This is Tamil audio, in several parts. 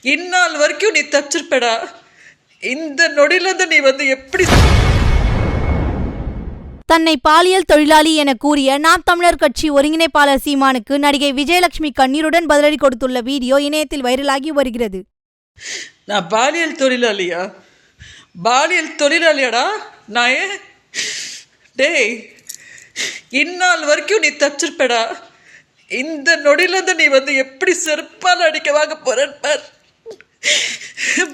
இந்நாள் வரைக்கும் நீ தப்பிச்சிருப்படா. இந்த நொடியிலிருந்து நீ எப்படி தன்னை பாலியல் தொழிலாளி என கூறிய நாம் தமிழர் கட்சி ஒருங்கிணைப்பாளர் சீமானுக்கு நடிகை விஜயலட்சுமி கண்ணீருடன் பதிலடி கொடுத்துள்ள வீடியோ இணையத்தில் வைரலாகி வருகிறது. நான் பாலியல் தொழிலாளியா? பாலியல் தொழிலாளியாடா நான்? டேய், இந்நாள் வரைக்கும் நீ தப்பிச்சிருப்படா. இந்த நொடியிலிருந்து நீ எப்படி செருப்பால் அடிக்க வாங்க போறேன் பார்.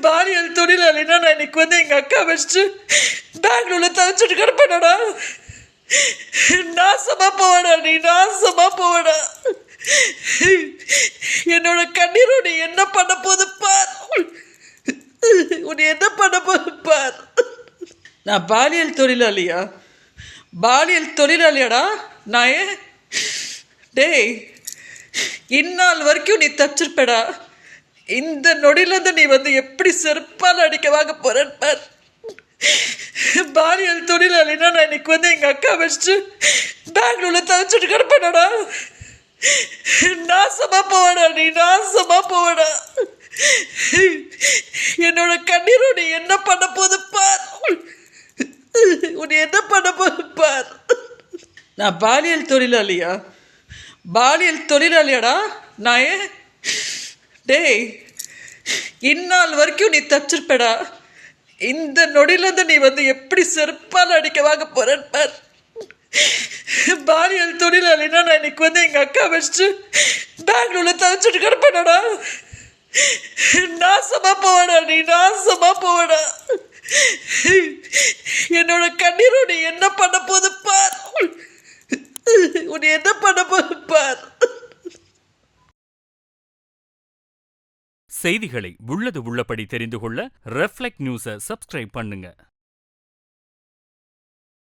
பாலியல் தொழிலாளினா நான் இன்னைக்கு எங்க அக்கா வச்சுட்டு பெங்களூர்ல தவிச்சிட்டு கிடப்பேனடா. நாசமா போவடா, நீ நாசமா போவடா. என்னோட கண்ணீரோ நீ என்ன பண்ண போது பார். உன்னை என்ன பண்ண போது பார். நான் பாலியல் தொழிலாளியா? பாலியல் தொழிலாளியாடா நான்? டேய், இந்நாள் வரைக்கும் நீ தப்பிச்சிருப்படா. இந்த நொடியிலிருந்து நீ எப்படி செருப்பால் அடிக்க வாங்க போறேன் பார். பாலியல் தொழிலாளினா நான் இன்னைக்கு எங்க அக்கா வச்சுட்டு பெங்களூர்ல தவிச்சிட்டு கிடப்பேனடா. நாசமா போவடா, நீ நாசமா போவடா. என்னோட கண்ணீரோ நீ என்ன பண்ண போது பார். உன்னை என்ன பண்ண போது பார். நான் பாலியல் தொழிலாளியா? பாலியல் தொழிலாளியாடா நான்? டேய், இந்நாள் வரைக்கும் நீ தப்பிச்சிருப்படா. இந்த நொடியிலிருந்து நீ எப்படி செருப்பால் அடிக்க வாங்க போறேன் பார். பாலியல் தொழிலாளினா நான் இன்னைக்கு எங்க அக்கா வச்சுட்டு பெங்களூர்ல தவிச்சிட்டு கிடப்பேனடா. நாசமா போவடா, நீ நாசமா போவடா. என்னோட கண்ணீரோ நீ என்ன பண்ண போது பார். உன்னை என்ன பண்ண போது பார். செய்திகளை உள்ளது உள்ளபடி தெரிந்து கொள்ள ரெஃப்ளெக்ட் நியூஸை சப்ஸ்கிரைப் பண்ணுங்க.